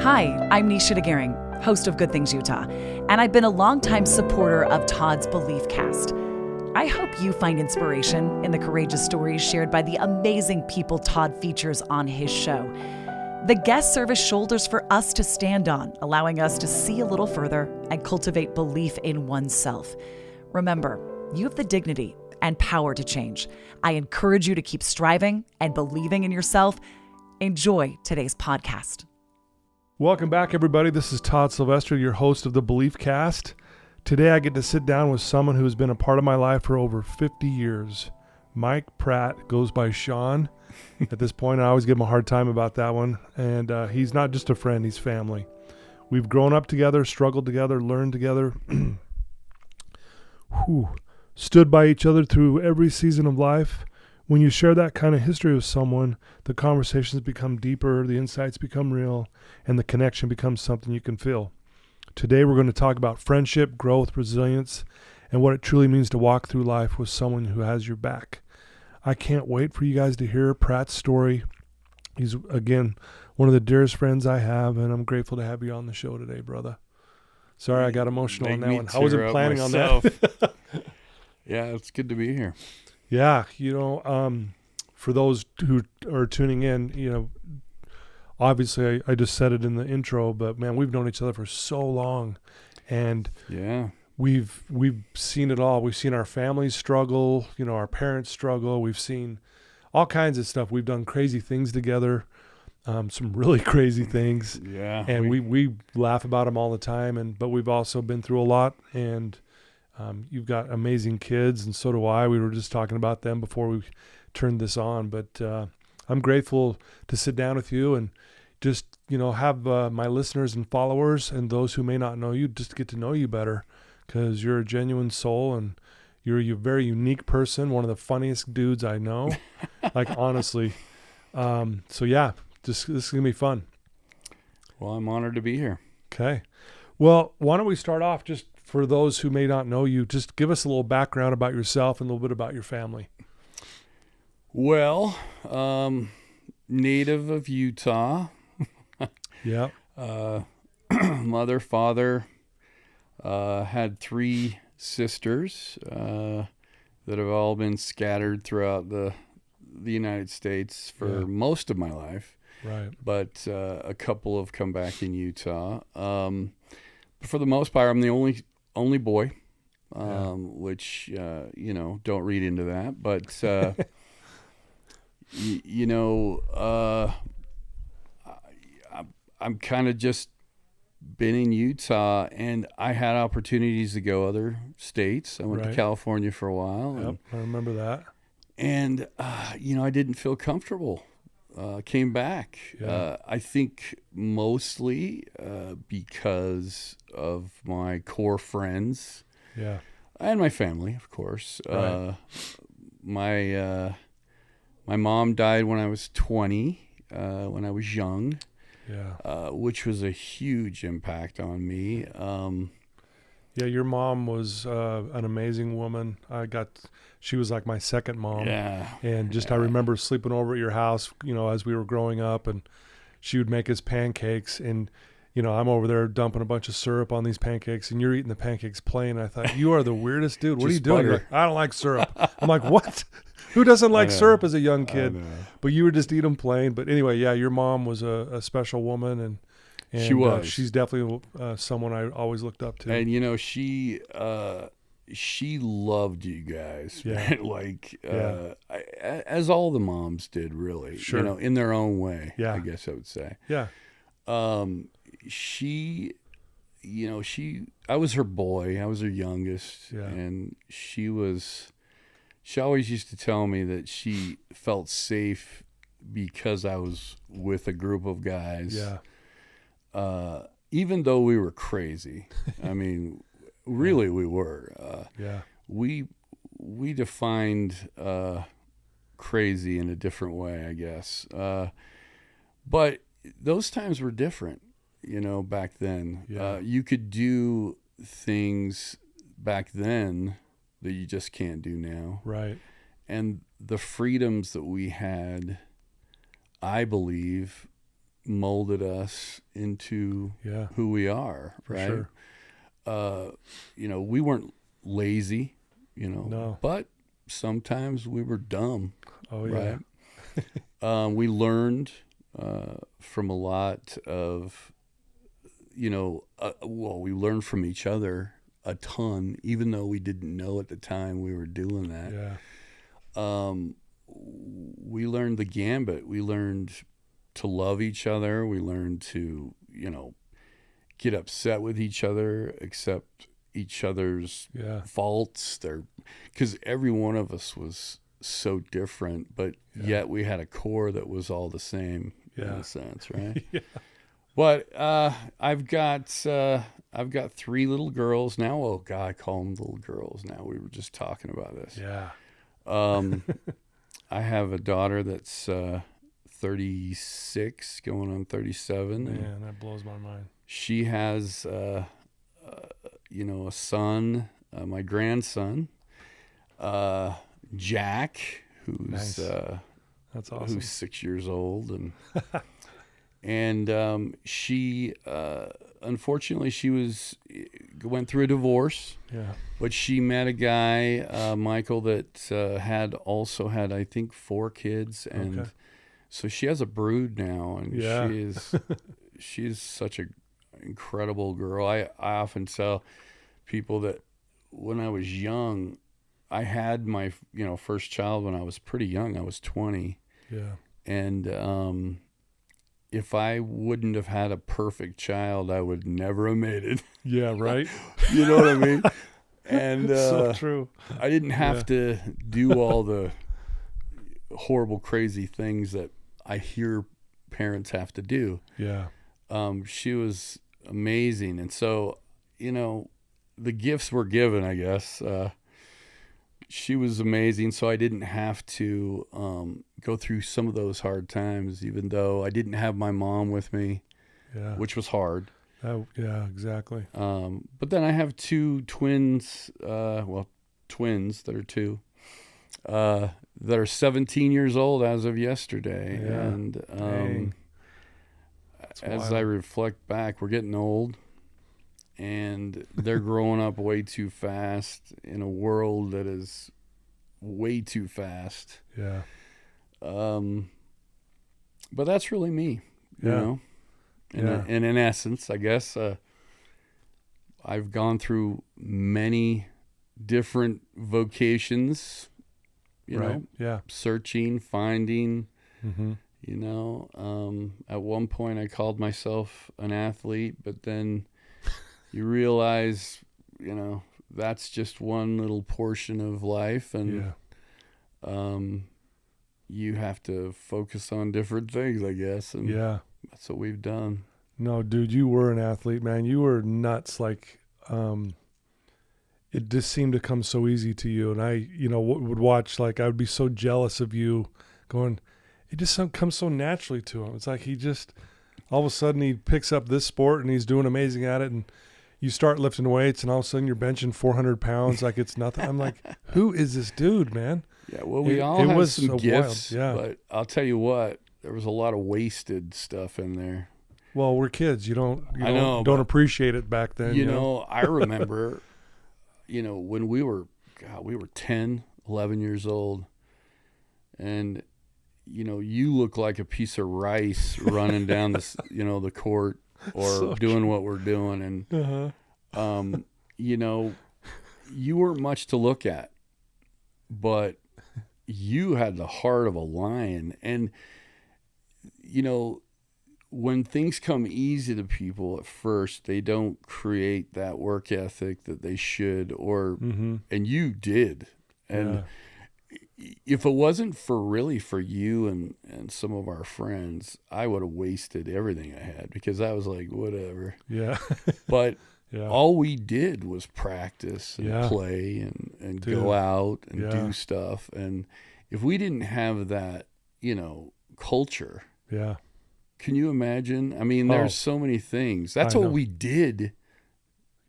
Hi, I'm Nisha DeGaring, host of Good Things Utah, and I've been a longtime supporter of Todd's Beliefcast. I hope you find inspiration in the courageous stories shared by the amazing people Todd features on his show. The guests serve as shoulders for us to stand on, allowing us to see a little further and cultivate belief in oneself. Remember, you have the dignity and power to change. I encourage you to keep striving and believing in yourself. Enjoy today's podcast. Welcome back, everybody. This is Todd Sylvester, your host of the Beliefcast. Today I get to sit down with someone who has been a part of my life for over 50 years. Mike Pratt goes by Sean. At this point, I always give him a hard time about that one. And he's not just a friend, he's family. We've grown up together, struggled together, learned together. Stood by each other through every season of life. When you share that kind of history with someone, the conversations become deeper, the insights become real, and the connection becomes something you can feel. Today we're going to talk about friendship, growth, resilience, and what it truly means to walk through life with someone who has your back. I can't wait for you guys to hear Pratt's story. He's, again, one of the dearest friends I have, and I'm grateful to have you on the show today, brother. Sorry I got emotional on that one. I wasn't planning on that. Yeah, it's good to be here. Yeah, for those who are tuning in, obviously I just said it in the intro, but man, we've known each other for so long, and yeah, we've seen it all. We've seen our families struggle, our parents struggle. We've seen all kinds of stuff. We've done crazy things together, some really crazy things. Yeah, and we laugh about them all the time, but we've also been through a lot, and you've got amazing kids, and so do I. We were just talking about them before we turned this on, but I'm grateful to sit down with you and just, have my listeners and followers and those who may not know you just get to know you better, because you're a genuine soul and you're a very unique person, one of the funniest dudes I know, like honestly. So yeah, this is going to be fun. Well, I'm honored to be here. Okay. Well, why don't we start off, just for those who may not know you, just give us a little background about yourself and a little bit about your family. Well, native of Utah. Yeah. Mother, father, had 3 sisters that have all been scattered throughout the United States for most of my life. Right. But a couple have come back in Utah. But for the most part, I'm the only boy, which, don't read into that. But, I'm kind of just been in Utah, and I had opportunities to go other states. I went to California for a while. Yep, I remember that. And, I didn't feel comfortable. Came back. Yeah. I think mostly because of my core friends. Yeah. And my family, of course. Right. My mom died when I was 20, when I was young. Yeah. Which was a huge impact on me. Yeah, your mom was an amazing woman. She was like my second mom. Yeah. And I remember sleeping over at your house, as we were growing up, and she would make us pancakes, and I'm over there dumping a bunch of syrup on these pancakes, and you're eating the pancakes plain. I thought, you are the weirdest dude. What are you doing? You're like, I don't like syrup. I'm like, what? Who doesn't like syrup as a young kid? But you would just eat them plain. But anyway, yeah, your mom was a special woman, and she was. She's definitely someone I always looked up to. And she loved you guys, yeah. Like as all the moms did, really. Sure. In their own way. Yeah. I guess I would say. Yeah. I was her boy. I was her youngest. Yeah. And she always used to tell me that she felt safe because I was with a group of guys. Yeah. Even though we were crazy. I mean, really we were. Yeah. We defined crazy in a different way, I guess. But those times were different, back then. Yeah. You could do things back then that you just can't do now. Right. And the freedoms that we had, I believe, molded us into who we are, right? For sure. We weren't lazy, No. but sometimes we were dumb. Oh, yeah. Right? We learned from a lot of, we learned from each other a ton, even though we didn't know at the time we were doing that. Yeah. We learned the gambit. We learned to love each other. We learned to, get upset with each other, accept each other's faults. Because every one of us was so different, but yet we had a core that was all the same in a sense, right? Yeah. But I've got 3 little girls now. Oh God, I call them little girls now. We were just talking about this. Yeah. I have a daughter that's 36, going on 37. Man, that blows my mind. She has, a son, my grandson, Jack, who's Nice. That's awesome. who's 6 years old, and she unfortunately went through a divorce. Yeah. But she met a guy, Michael, that had I think 4 kids, and so she has a brood now, and she is such a incredible girl. I often tell people that when I was young, I had my first child when I was pretty young. I was 20. Yeah. And if I wouldn't have had a perfect child, I would never have made it. Yeah, right? You know what I mean? And so true. I didn't have to do all the horrible, crazy things that I hear parents have to do. Yeah. She was amazing. And so, the gifts were given, I guess. She was amazing, so I didn't have to go through some of those hard times, even though I didn't have my mom with me, which was hard. Yeah, exactly. But then I have 2 twins, twins that are 2, that are 17 years old as of yesterday. Yeah. And as I reflect back, we're getting old. And they're growing up way too fast in a world that is way too fast. Yeah. But that's really me, you know? And in essence, I guess, I've gone through many different vocations, you know? Yeah. Searching, finding, Mm-hmm. At one point I called myself an athlete, but then you realize, that's just one little portion of life, and you have to focus on different things, I guess. And that's what we've done. No, dude, you were an athlete, man. You were nuts. Like, it just seemed to come so easy to you. And I, would watch, like, I would be so jealous of you going, it just comes so naturally to him. It's like all of a sudden he picks up this sport and he's doing amazing at it. And you start lifting weights and all of a sudden you're benching 400 pounds like it's nothing. I'm like, who is this dude, man? Yeah, well, we all have some so gifts, wild. but I'll tell you what, there was a lot of wasted stuff in there. Well, we're kids. You don't appreciate it back then. I remember, when we were 10, 11 years old, and, you look like a piece of rice running down the court or So doing what we're doing. And, you weren't much to look at, but you had the heart of a lion. And, when things come easy to people at first, they don't create that work ethic that they should, and you did. And if it wasn't for you and some of our friends, I would have wasted everything I had, because I was like, whatever. Yeah. But all we did was practice and play and go out and do stuff. And if we didn't have that, culture, can you imagine? I mean, there's so many things. That's what we did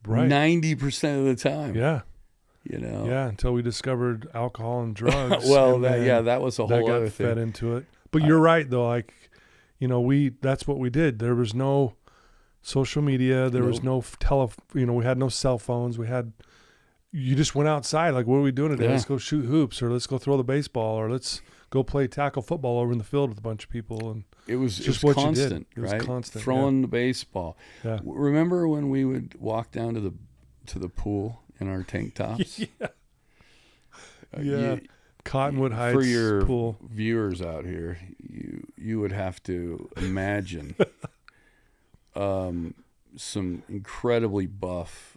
90% of the time. Yeah. Until we discovered alcohol and drugs. Well, that was a whole other thing. Fed into it. But you're right, though. Like, that's what we did. There was no social media. There was no we had no cell phones. You just went outside. Like, what are we doing today? Yeah. Let's go shoot hoops, or let's go throw the baseball, or let's go play tackle football over in the field with a bunch of people. And it was what constant, you did. It right? was constant. Throwing the baseball. Yeah. Remember when we would walk down to the pool in our tank tops? Yeah. Cottonwood Heights for your pool. Viewers out here, you would have to imagine some incredibly buff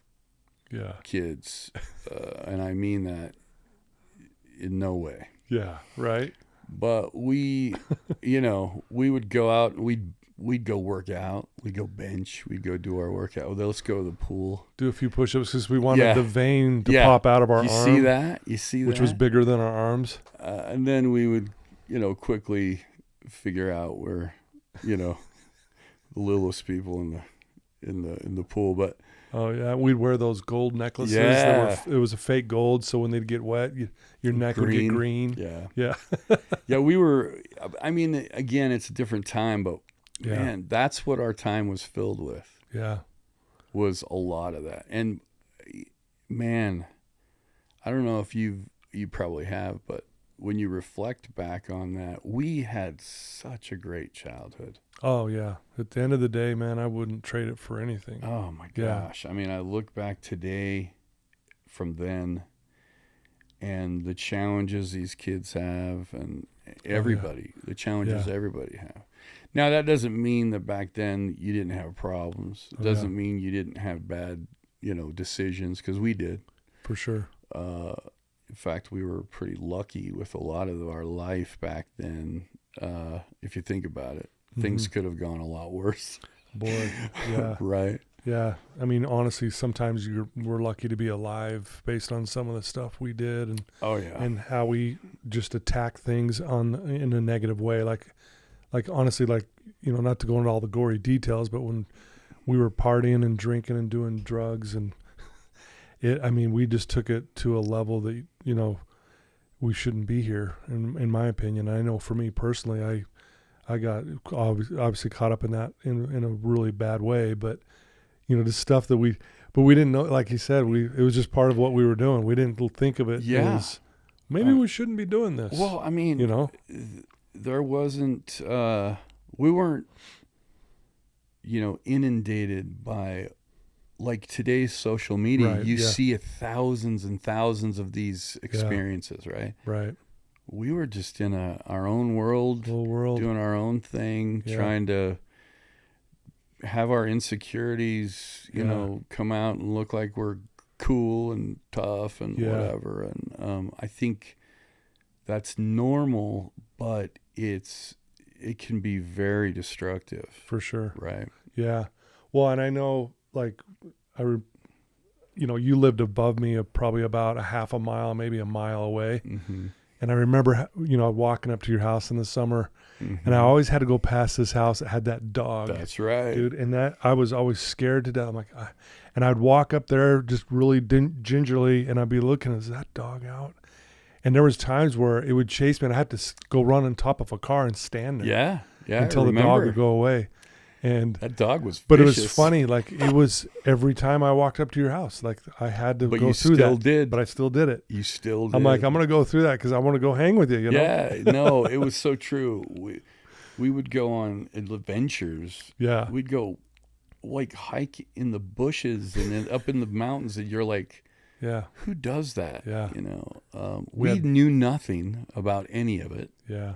kids, and I mean that in no way. Yeah, right. But we would go out and we'd go work out. We'd go bench. We'd go do our workout. Let's go to the pool. Do a few push-ups because we wanted the vein to pop out of our arm. You see that? Which was bigger than our arms. And then we would, quickly figure out where, the littlest people in the pool. But oh yeah, we'd wear those gold necklaces. Yeah. It was a fake gold, so when they'd get wet, your neck would get green. Yeah. Yeah, we were. I mean, again, it's a different time, but. Yeah. Man, that's what our time was filled with. Yeah. Was a lot of that. And man, I don't know if you probably have, but when you reflect back on that, we had such a great childhood. Oh yeah. At the end of the day, man, I wouldn't trade it for anything. Oh my gosh. I mean, I look back today from then and the challenges these kids have and everybody, the challenges everybody have. Now, that doesn't mean that back then you didn't have problems. It doesn't mean you didn't have bad, decisions, because we did. For sure. In fact, we were pretty lucky with a lot of our life back then. If you think about it, things could have gone a lot worse. Boy, yeah. Right? Yeah. I mean, honestly, sometimes we're lucky to be alive based on some of the stuff we did and and how we just attack things in a negative way. Like honestly, not to go into all the gory details, but when we were partying and drinking and doing drugs and we just took it to a level that, we shouldn't be here. In my opinion, I know for me personally, I got obviously caught up in that in a really bad way, but the stuff that we didn't know, like you said, it was just part of what we were doing. We didn't think of it as maybe we shouldn't be doing this. Well, I mean, there wasn't we weren't inundated by like today's social media. Right, you see thousands and thousands of these experiences, right? We were just in our own world, doing our own thing, trying to have our insecurities come out and look like we're cool and tough and whatever. And I think that's normal, but it can be very destructive. For sure. Right. Yeah. Well, and I know, like, you lived above me probably about a half a mile, maybe a mile away. Mm-hmm. And I remember, walking up to your house in the summer, and I always had to go past this house that had that dog. That's right. Dude. And that I was always scared to death. I'm like, and I'd walk up there just really gingerly, and I'd be looking, is that dog out? And there was times where it would chase me, and I had to go run on top of a car and stand there. Yeah. Until the dog would go away. And that dog was vicious. But it was funny. Like, it was every time I walked up to your house, like I had to go through that. But I still did it. You still did. I'm like, I'm going to go through that because I want to go hang with you, Yeah, no, it was so true. We would go on adventures. Yeah. We'd go like hike in the bushes and then up in the mountains, and you're like, who does that? Yeah. We knew nothing about any of it. Yeah.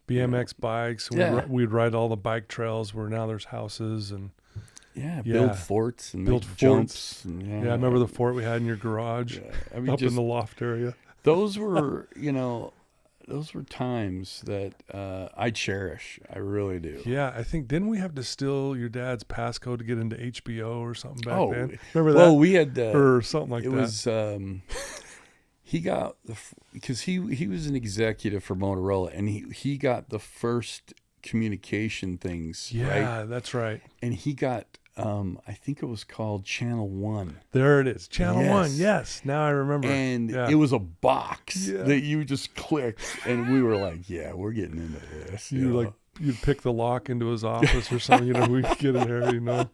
BMX bikes. We'd ride all the bike trails where now there's houses and build forts and build jumps. And, I remember the fort we had in your garage up in the loft area. Those were, those were times that I cherish. I really do. Yeah, I think, didn't we have to steal your dad's passcode to get into HBO or something back then? Remember that? Well, we had or something like that. It was he got because he was an executive for Motorola, and he got the first communication things. Yeah, right? That's right. And he got I think it was called Channel 1. There it is. Channel 1. Yes. Now I remember. And it was a box that you just clicked, and we were like, yeah, we're getting into this. You were like you'd pick the lock into his office or something. We'd get in there.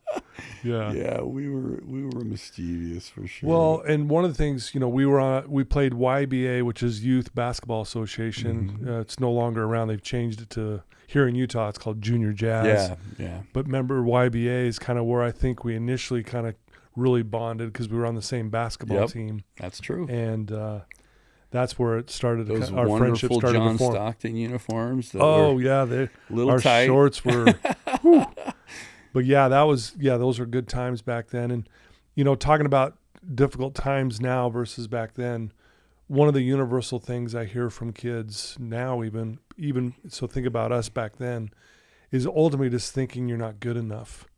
Yeah. Yeah, we were mischievous for sure. Well, and one of the things, we played YBA, which is Youth Basketball Association. Mm-hmm. It's no longer around. They've changed it to, here in Utah, it's called Junior Jazz. Yeah. But remember, YBA is kind of where I think we initially kind of really bonded because we were on the same basketball team. That's true. And that's where it started. Those Our friendship wonderful started John to form. Stockton uniforms. Our tight. shorts were. But those were good times back then. And, talking about difficult times now versus back then, one of the universal things I hear from kids now, even so think about us back then, is ultimately just thinking you're not good enough.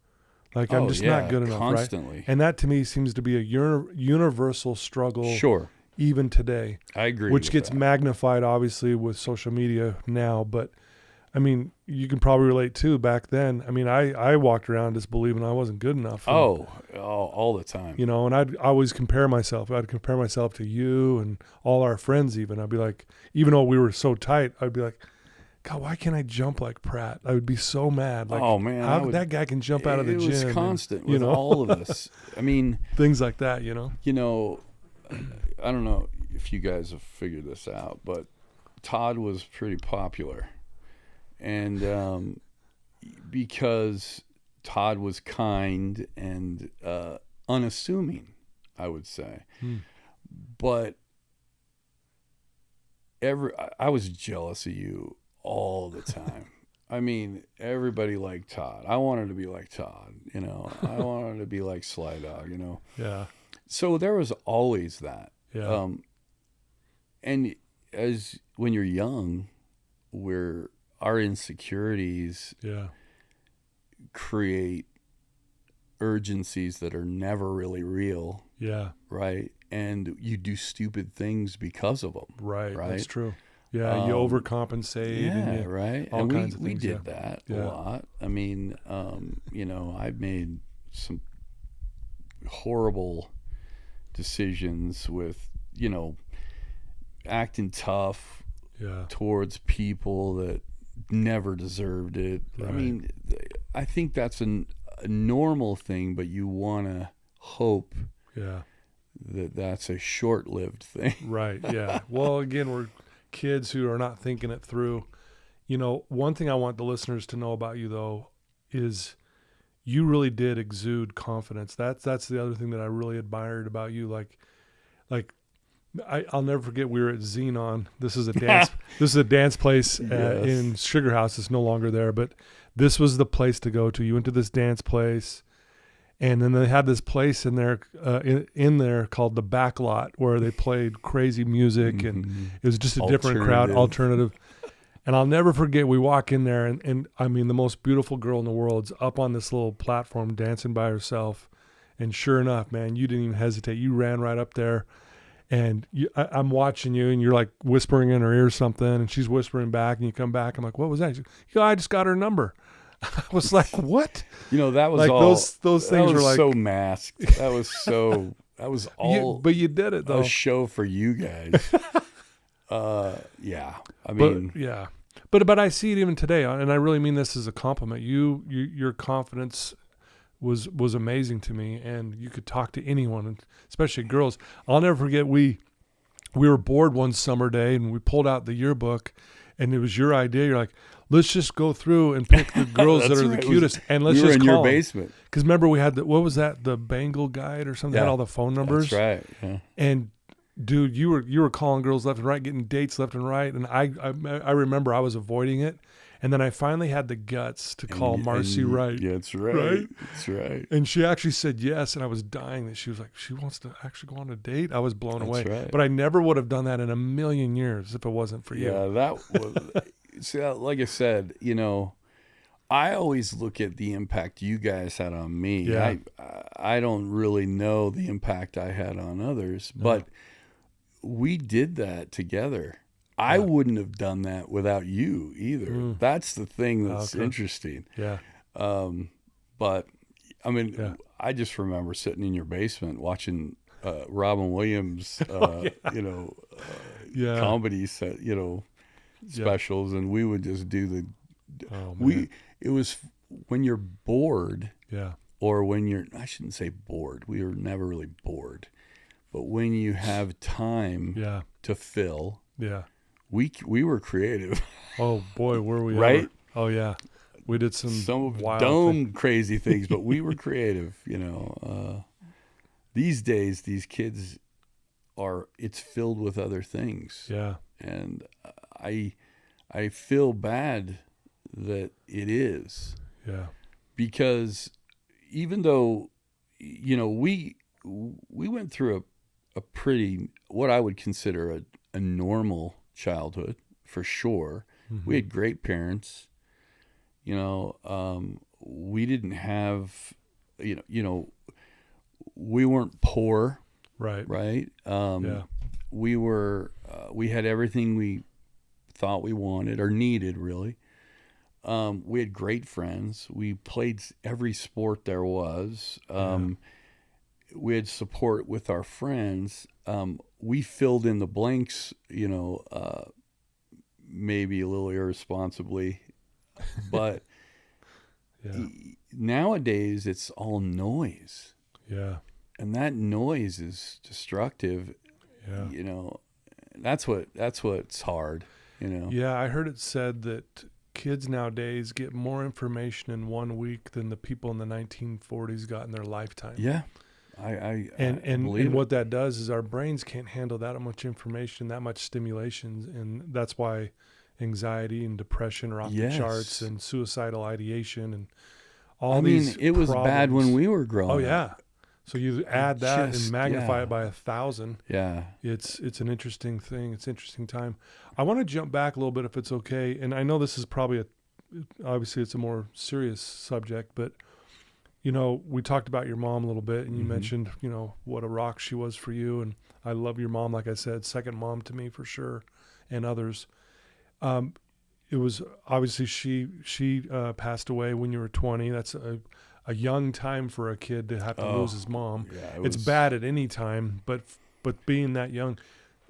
Like, I'm just not good enough, constantly. Right? And that to me seems to be a universal struggle. Sure. Even today. I agree. Which gets magnified, obviously, with social media now. But, I mean, you can probably relate, too, back then. I mean, I walked around just believing I wasn't good enough. And, all the time. And I'd always compare myself. I'd compare myself to you and all our friends even. I'd be like, even though we were so tight, I'd be like, God, why can't I jump like Pratt? I would be so mad. Like, oh, man. How that guy can jump out of the gym. It was constant with all of us. I mean. Things like that, I don't know if you guys have figured this out, but Todd was pretty popular. And because Todd was kind and unassuming, I would say. But I was jealous of you all the time. I mean, everybody liked Todd. I wanted to be like Todd, I wanted to be like Sly Dog, Yeah. So there was always that. Yeah. And when you're young, our insecurities create urgencies that are never really real. Yeah. Right. And you do stupid things because of them. Right. That's true. Yeah. You overcompensate. Yeah. Right. All kinds of we things. did that a lot. I mean, I've made some horrible decisions with, acting tough towards people that never deserved it. Right. I mean, I think that's a normal thing, but you want to hope that that's a short-lived thing. Right, yeah. Well, again, we're kids who are not thinking it through. One thing I want the listeners to know about you, though, is you really did exude confidence. That's the other thing that I really admired about you. Like I'll never forget, we were at Xenon. This is a dance. This is a dance place in Sugar House. It's no longer there, but this was the place to go to. You went to this dance place, and then they had this place in there, in there called the Backlot, where they played crazy music, and it was just a different crowd, alternative. And I'll never forget, we walk in there, and I mean, the most beautiful girl in the world's up on this little platform dancing by herself. And sure enough, man, you didn't even hesitate. You ran right up there. And I'm watching you, and you're like whispering in her ear something, and she's whispering back, and you come back. I'm like, what was that? She goes, I just got her number. I was like, what? That was like all. Those things were like so masked. That was all. But you did it, though. A show for you guys. Yeah. I mean, But I see it even today, and I really mean this as a compliment. Your confidence was amazing to me, and you could talk to anyone, especially girls. I'll never forget, we were bored one summer day, and we pulled out the yearbook, and it was your idea. You're like, let's just go through and pick the girls that are the cutest, and let's just call them. We were in your basement. Because remember, we had what was that, the Bengal Guide or something? Had all the phone numbers. That's right. Yeah. And dude, you were calling girls left and right, getting dates left and right, and I remember I was avoiding it. And then I finally had the guts to call Marcy Wright. Yeah, that's right. That's right. And she actually said yes, and I was dying that she was like, she wants to actually go on a date? I was blown away. Right. But I never would have done that in a million years if it wasn't for you. Yeah, that was... See, like I said, I always look at the impact you guys had on me. Yeah. I don't really know the impact I had on others, but we did that together. I wouldn't have done that without you either. That's the thing that's interesting. Yeah. But I mean, I just remember sitting in your basement watching Robin Williams, comedy set, specials, and we would just do Oh, man. It was when you're bored, Yeah. or when I shouldn't say bored. We were never really bored, but when you have time Yeah. to fill, Yeah. we were creative. Oh boy, were we Right? ever. Oh yeah. We did some wild dumb, crazy things, but we were creative, These days, these kids it's filled with other things. Yeah. And I feel bad that it is, Yeah. because even though, we went through a pretty, what I would consider a normal childhood, for sure. Mm-hmm. We had great parents. We didn't have, we weren't poor, Right. right? Yeah. We had everything we thought we wanted or needed, really. We had great friends. We played every sport there was. We had support with our friends. We filled in the blanks, maybe a little irresponsibly, but Yeah. nowadays it's all noise. Yeah. And that noise is destructive. Yeah. That's what's hard, Yeah, I heard it said that kids nowadays get more information in 1 week than the people in the 1940s got in their lifetime. Yeah. I And believe it. what that does is our brains can't handle that much information, that much stimulation, and that's why anxiety and depression are off the charts, and suicidal ideation and all these it was problems. bad when we were growing Oh up. yeah. So you add that and magnify it by 1,000. Yeah. It's an interesting thing. It's an interesting time. I want to jump back a little bit if it's okay. And I know this is probably obviously it's a more serious subject, but we talked about your mom a little bit, and you mentioned, what a rock she was for you. And I love your mom, like I said, second mom to me for sure, and others. It was obviously she passed away when you were 20. That's a young time for a kid to have to lose his mom. Yeah, it's bad at any time, but being that young,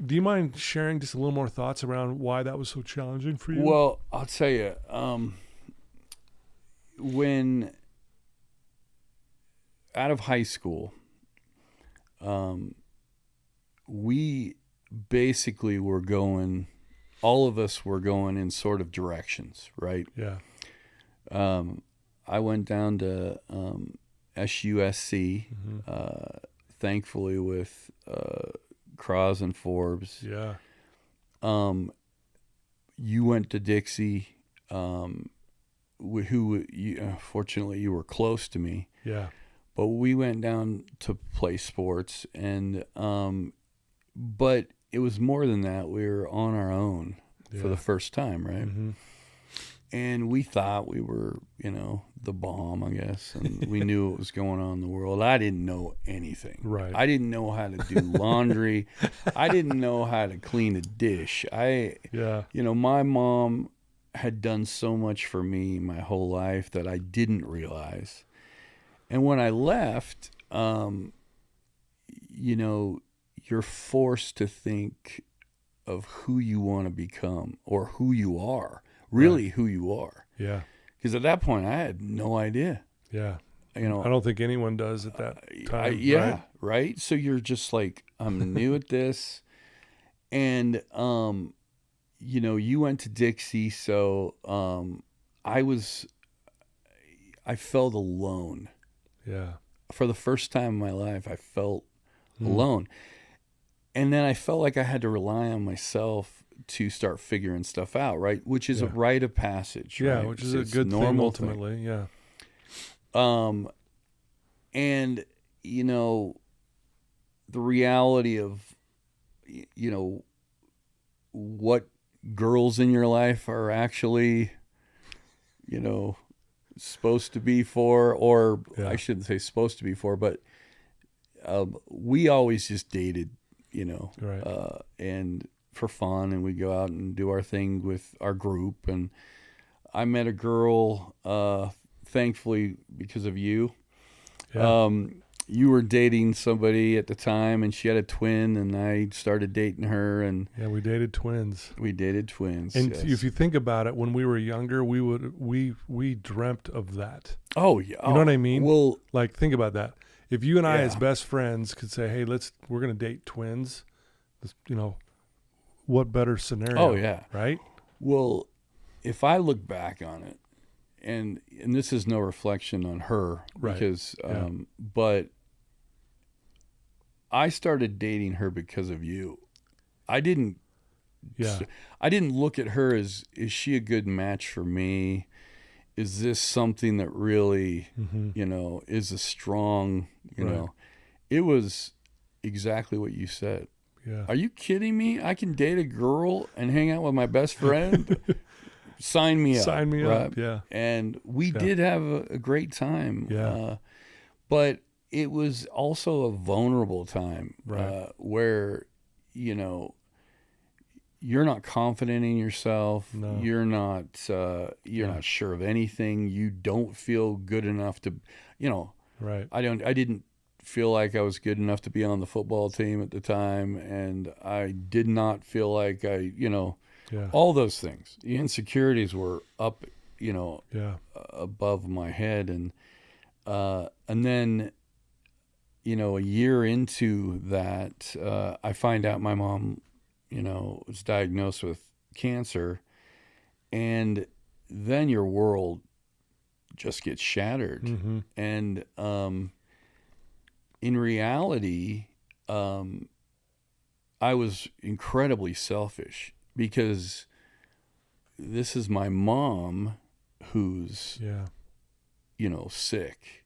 do you mind sharing just a little more thoughts around why that was so challenging for you? Well, I'll tell you, when out of high school, we basically were going, all of us were going in sort of directions, right? Yeah. I went down to SUSC, thankfully with Cross and Forbes. Yeah. You went to Dixie, fortunately you were close to me. Yeah. But we went down to play sports, and but it was more than that. We were on our own for the first time, right? Mm-hmm. And we thought we were, the bomb, I guess, and we knew what was going on in the world. I didn't know anything. Right. I didn't know how to do laundry. I didn't know how to clean a dish. My mom had done so much for me my whole life that I didn't realize. And when I left, you're forced to think of who you want to become, or who you are, really who you are. Yeah. Because at that point, I had no idea. Yeah. I don't think anyone does at that time. Right? So you're just like, I'm new at this. And, you went to Dixie, so I felt alone. Yeah. For the first time in my life, I felt alone. And then I felt like I had to rely on myself to start figuring stuff out, right? Which is a rite of passage, right? Yeah, which is a good thing ultimately, yeah. And, the reality of, what girls in your life are actually, supposed to be for, or I shouldn't say supposed to be for, but we always just dated, and for fun, and we go out and do our thing with our group. And I met a girl, thankfully because of you. you were dating somebody at the time, and she had a twin, and I started dating her, and Yeah, we dated twins. we dated twins. And yes. if you think about it, when we were younger, we dreamt of that. Oh yeah, You know what I mean? Well, Like, think about that. If you and I, Yeah. as best friends, could say, "Hey, we're gonna date twins," what better scenario? oh yeah. right. Well, if I look back on it, and this is no reflection on her, Right. because Yeah. but I started dating her because of you. I didn't Yeah, look at her as, is she a good match for me? Is this something that really, is a strong, Right. it was exactly what you said. yeah, Are you kidding me? I can date a girl and hang out with my best friend? Sign me up. Sign me right? up. Yeah, And we did have a great time. Yeah. But it was also a vulnerable time, Right. where, you're not confident in yourself. No. You're not not sure of anything. You don't feel good enough to, right. I didn't feel like I was good enough to be on the football team at the time, and I did not feel like Yeah, all those things. The insecurities were up, yeah, above my head, and then, a year into that, I find out my mom, was diagnosed with cancer, and then your world just gets shattered. mm-hmm. And in reality, I was incredibly selfish, because this is my mom who's, Yeah, sick.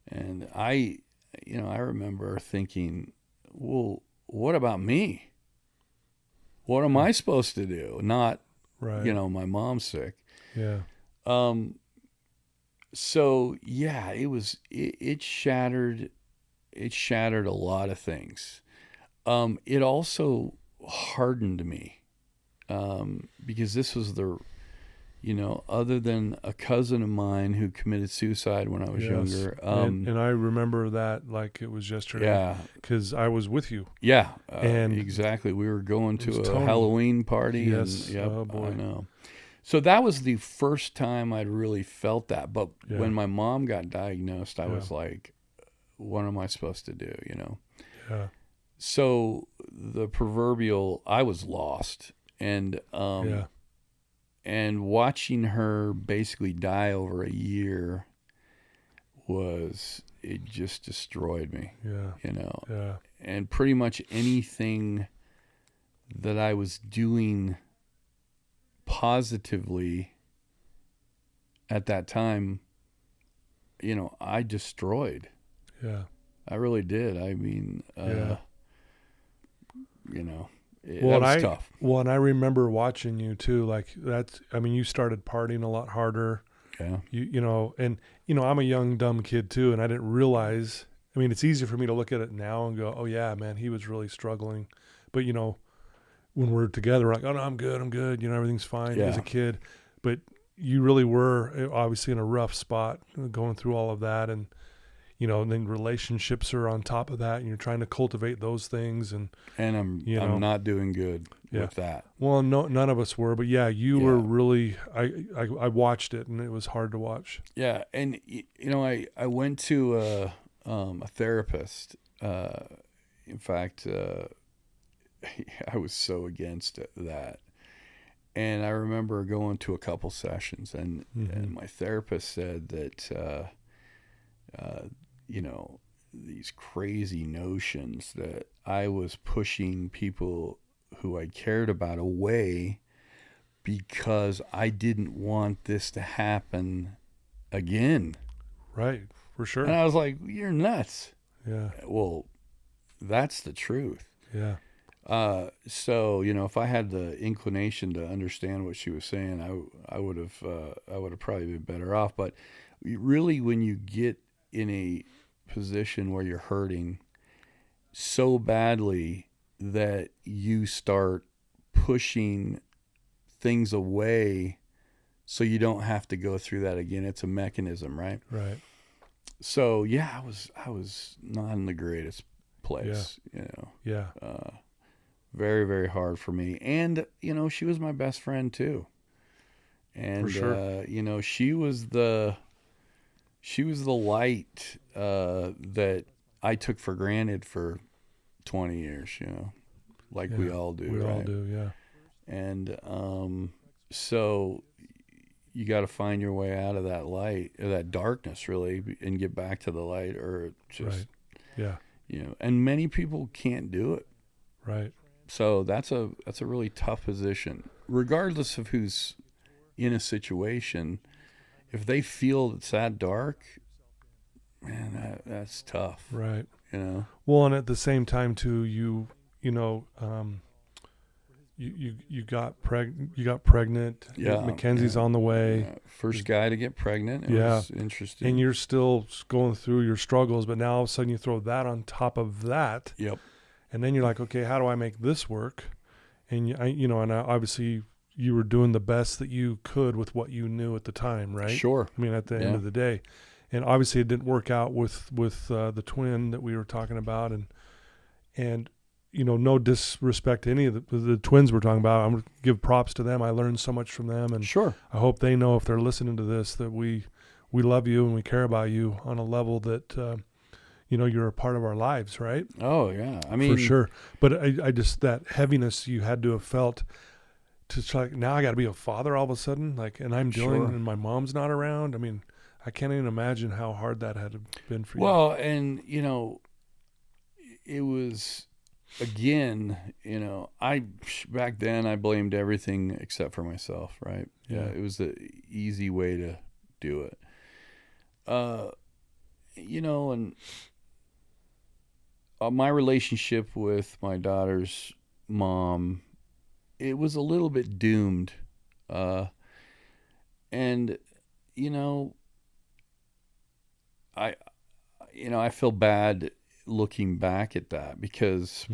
And I remember thinking, well, what about me? What am I supposed to do? Not, right. my mom's sick. Yeah, So yeah, it shattered a lot of things. It also hardened me, because this was other than a cousin of mine who committed suicide when I was Yes. younger. And I remember that like it was yesterday. Yeah. Because I was with you. Yeah, And exactly. We were going it was to a Tony. Halloween party. Yes. And, yep, Oh, boy. I know. So that was the first time I'd really felt that. But Yeah. when my mom got diagnosed, I Yeah. was like, what am I supposed to do, Yeah. So the proverbial, I was lost. And Yeah. and watching her basically die over a year it just destroyed me, Yeah. Yeah. and pretty much anything that I was doing positively at that time, I destroyed. Yeah. I really did. I mean, Yeah. that was tough. Well, and I remember watching you too. Like you started partying a lot harder. Yeah. I'm a young, dumb kid too. And I didn't realize, it's easy for me to look at it now and go, oh yeah, man, he was really struggling. But when we're together, we're like, oh no, I'm good. Everything's fine as a kid. But you really were obviously in a rough spot going through all of that. And then relationships are on top of that, and you're trying to cultivate those things. And I'm not doing good with that. Well, no, none of us were, but yeah, you were really. I watched it, and it was hard to watch. Yeah, and I went to a therapist. In fact, I was so against that, and I remember going to a couple sessions, and my therapist said that. These crazy notions that I was pushing people who I cared about away because I didn't want this to happen again. Right, for sure. And I was like, you're nuts. Yeah. Well, that's the truth. Yeah. So, if I had the inclination to understand what she was saying, I would have probably been better off. But really, when you get in a position where you're hurting so badly that you start pushing things away so you don't have to go through that again, it's a mechanism, right? Right. So yeah, I was not in the greatest place, Yeah. very, very hard for me. And, she was my best friend too. And, For sure. she was the light, that I took for granted for 20 years, like we Yeah. all do, We all right? do. Yeah. And, so you got to find your way out of that light, or that darkness, really, and get back to the light, or just, Right. Yeah. and many people can't do it. Right. So that's a really tough position, regardless of who's in a situation. If they feel it's that dark, man, that's tough. Right. Well, and at the same time too, you got pregnant. Yeah, Mackenzie's on the way. Yeah. First guy to get pregnant. It was interesting. And you're still going through your struggles, but now all of a sudden you throw that on top of that. Yep. And then you're like, okay, how do I make this work? And obviously you were doing the best that you could with what you knew at the time, right? Sure. I mean, at the end of the day, and obviously it didn't work out with the twin that we were talking about, and no disrespect to any of the twins we're talking about. I'm going to give props to them. I learned so much from them, and sure, I hope they know, if they're listening to this, that we love you and we care about you on a level that you're a part of our lives, right? Oh yeah, I mean, for sure. But I just, that heaviness you had to have felt, to like, now I got to be a father all of a sudden, like, and I'm dealing, and my mom's not around. I mean, I can't even imagine how hard that had been for you. Well, and it was, again, back then I blamed everything except for myself, right? Yeah. It was the easy way to do it. And my relationship with my daughter's mom, it was a little bit doomed. And, I feel bad looking back at that, because,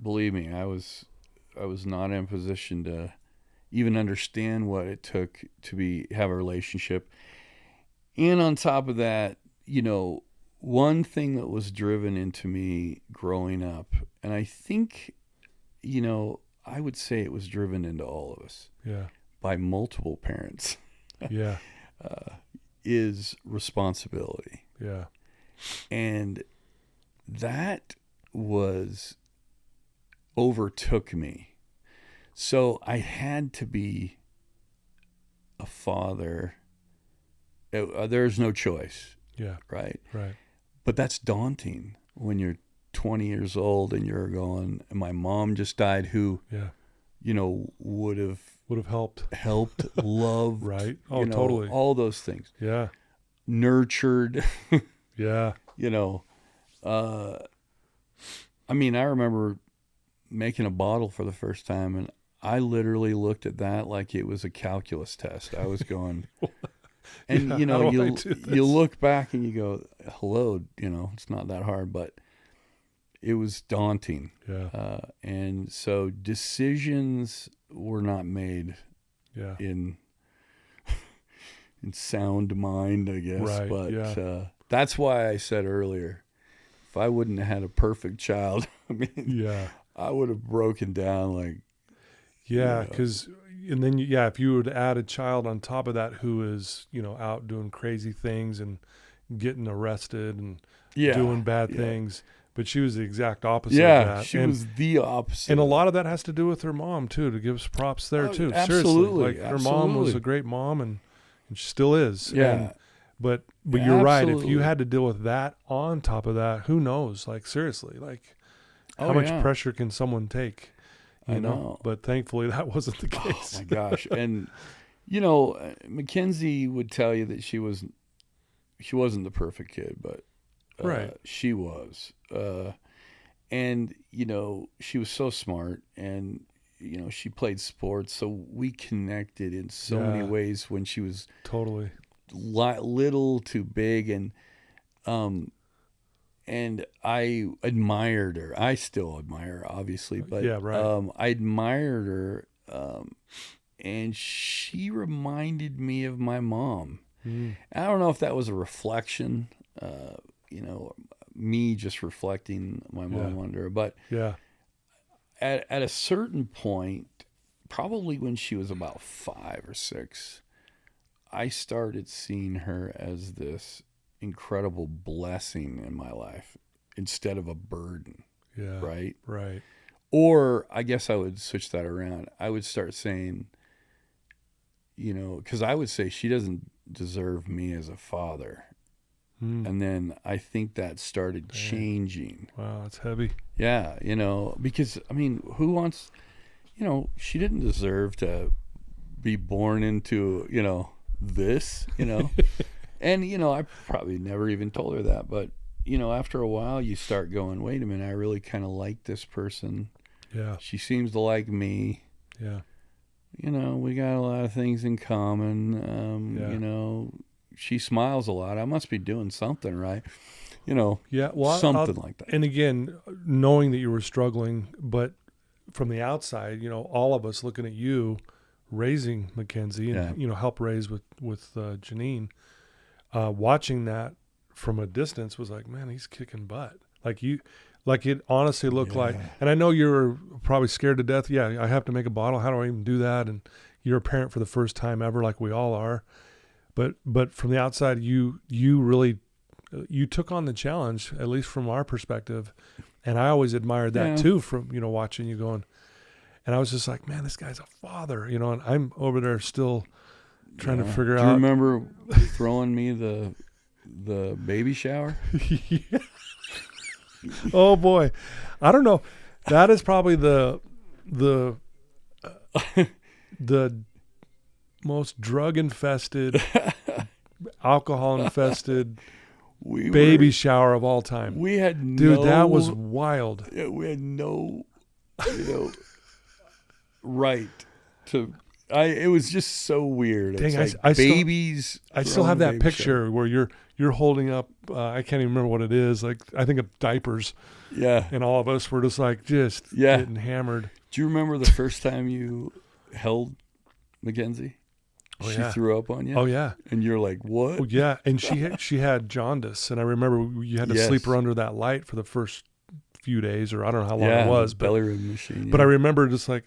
believe me, I was not in a position to even understand what it took to have a relationship. And on top of that, one thing that was driven into me growing up, and I think, I would say it was driven into all of us, by multiple parents, is responsibility. Yeah. And that overtook me. So I had to be a father. There's no choice. Yeah. Right. Right. But that's daunting when you're 20 years old and you're going, my mom just died, who, would have helped, loved, right. Oh, totally. All those things. Yeah. Nurtured. Yeah. I mean, I remember making a bottle for the first time, and I literally looked at that like it was a calculus test. I was going, and you look back and you go, hello, it's not that hard, but it was daunting. Yeah. And so decisions were not made in sound mind, I guess. Right. But that's why I said earlier, if I wouldn't have had a perfect child, I would have broken down, like. Yeah, because and then if you would add a child on top of that who is out doing crazy things and getting arrested and doing bad things, but she was the exact opposite of that. She was the opposite, and a lot of that has to do with her mom too. To give us props there too. Absolutely, Seriously, her mom was a great mom, and she still is. Yeah. But you're right. If you had to deal with that on top of that, who knows? Like, seriously, like, how much pressure can someone take? You know? But thankfully that wasn't the case. Oh my gosh. And Mackenzie would tell you that she wasn't the perfect kid, but she was. And she was so smart, and she played sports, so we connected in so many ways when she was totally little to big, and I admired her. I still admire her, obviously, but I admired her, and she reminded me of my mom. I don't know if that was a reflection, me just reflecting my mom on her. But at a certain point, probably when she was about 5 or 6, I started seeing her as this incredible blessing in my life instead of a burden. Yeah. Right? Right. Or I guess I would switch that around. I would start saying, because I would say she doesn't deserve me as a father. And then I think that started changing. Wow, that's heavy. Yeah, because, who wants, she didn't deserve to be born into, this, And, I probably never even told her that. But, after a while, you start going, wait a minute, I really kind of like this person. Yeah. She seems to like me. Yeah. We got a lot of things in common. She smiles a lot. I must be doing something right. Something like that. And again, knowing that you were struggling, but from the outside, all of us looking at you raising Mackenzie and, help raise with Janine, watching that from a distance was like, man, he's kicking butt. Like it honestly looked like, and I know you're probably scared to death. Yeah, I have to make a bottle. How do I even do that? And you're a parent for the first time ever, like we all are. But from the outside, you really, you took on the challenge, at least from our perspective. And I always admired that too, from, watching you going. And I was just like, man, this guy's a father, and I'm over there still trying to figure out. Do you remember throwing me the baby shower? Yeah. Oh boy. I don't know. That is probably the most drug infested, alcohol infested baby shower of all time. We had that was wild. We had no, right to. It was just so weird. Dang, it's I still have that picture where you're holding up. I can't even remember what it is. Like, I think of diapers. Yeah. And all of us were just getting hammered. Do you remember the first time you held Mackenzie? She threw up on you? Oh, yeah. And you're like, what? Oh, yeah. And she had jaundice. And I remember you had to sleep her under that light for the first few days, or I don't know how long it was. Belly room machine. Yeah. But I remember just like,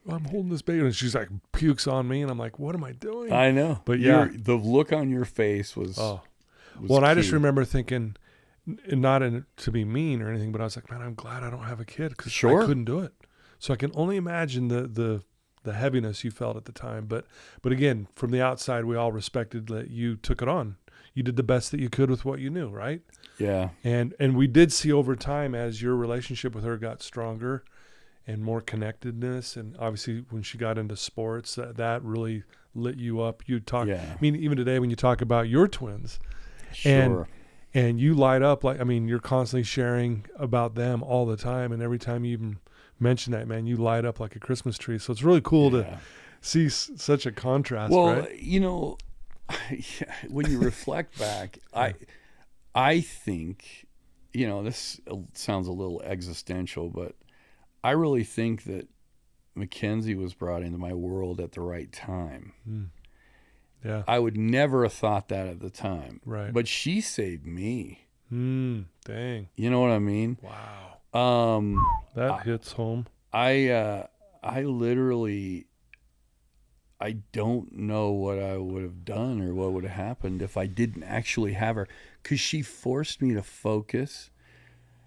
I'm holding this baby. And she's like, pukes on me. And I'm like, what am I doing? I know. But the look on your face was well, and I just remember thinking, not to be mean or anything, but I was like, man, I'm glad I don't have a kid, because I couldn't do it. So I can only imagine the heaviness you felt at the time. But again, from the outside, we all respected that you took it on. You did the best that you could with what you knew, right? Yeah. And we did see over time, as your relationship with her got stronger and more connectedness, and obviously when she got into sports, that really lit you up. You talk. Yeah. I mean, even today when you talk about your twins, sure. and you light up like, you're constantly sharing about them all the time, and every time you even mention that, man, you light up like a Christmas tree. So it's really cool to see such a contrast. Well, right? When you reflect back, I think, this sounds a little existential, but I really think that Mackenzie was brought into my world at the right time. Yeah. I would never have thought that at the time. Right. But she saved me. Dang. You know what I mean? Wow. That hits home. I literally, I don't know what I would have done or what would have happened if I didn't actually have her, because she forced me to focus.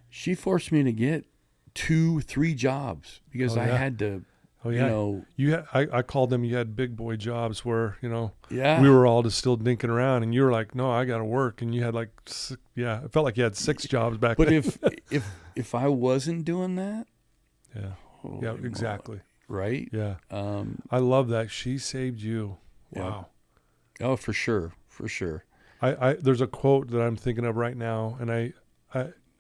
She forced me to get 2-3 jobs because I had to, I called them, you had big boy jobs where, we Yeah. were all just still dinking around, and you were like, no, I got to work. And you had it felt like you had 6 jobs back then. But if I wasn't doing that. Yeah, exactly. Right? Yeah. I love that. She saved you. Wow. Yeah. Oh, for sure. For sure. There's a quote that I'm thinking of right now, and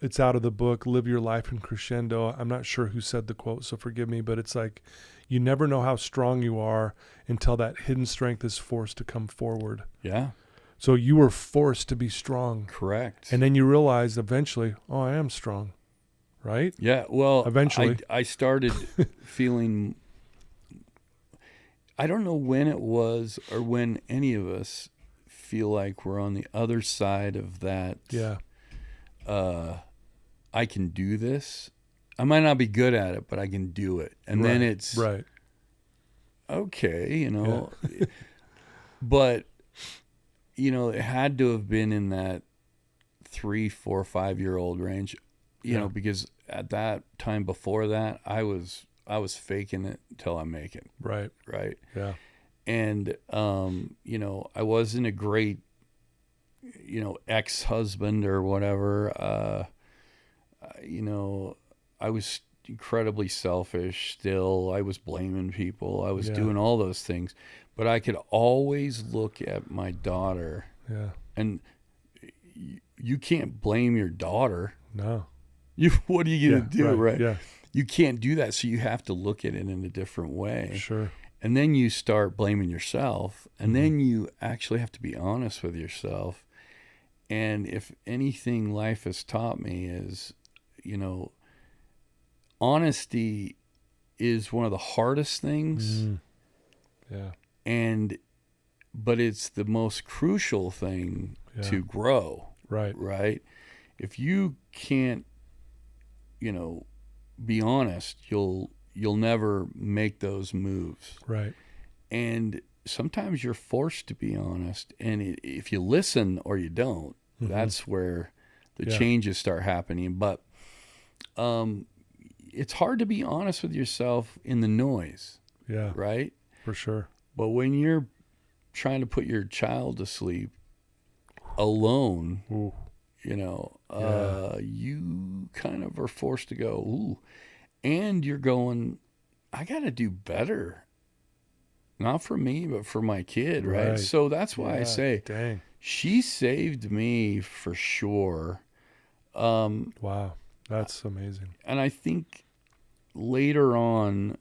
it's out of the book, Live Your Life in Crescendo. I'm not sure who said the quote, so forgive me, but it's like, you never know how strong you are until that hidden strength is forced to come forward. Yeah. So you were forced to be strong. Correct. And then you realize eventually, I am strong. Right? Yeah. Well, eventually I started feeling, I don't know when it was or when any of us feel like we're on the other side of that. Yeah. I can do this. I might not be good at it, but I can do it. And then it's right. Okay, but it had to have been in that 3, 4, 5-year-old range, because at that time before that, I was faking it until I make it. Right. Right. Yeah. And, I wasn't a great, ex-husband or whatever. I was incredibly selfish still. I was blaming people. I was doing all those things. But I could always look at my daughter. Yeah. And you can't blame your daughter. No. What are you going to do, right? Yeah. You can't do that. So you have to look at it in a different way. Sure. And then you start blaming yourself. And then you actually have to be honest with yourself. And if anything life has taught me is, honesty is one of the hardest things. Yeah. But it's the most crucial thing to grow. Right. Right. If you can't, be honest, you'll never make those moves. Right. And sometimes you're forced to be honest. And if you listen or you don't, that's where the changes start happening. But it's hard to be honest with yourself in the noise. Yeah. Right? For sure. But when you're trying to put your child to sleep alone, Ooh. You kind of are forced to go, ooh. And you're going, I got to do better. Not for me, but for my kid, right? So that's why I say, dang, she saved me for sure. Wow, that's amazing. And I think later on,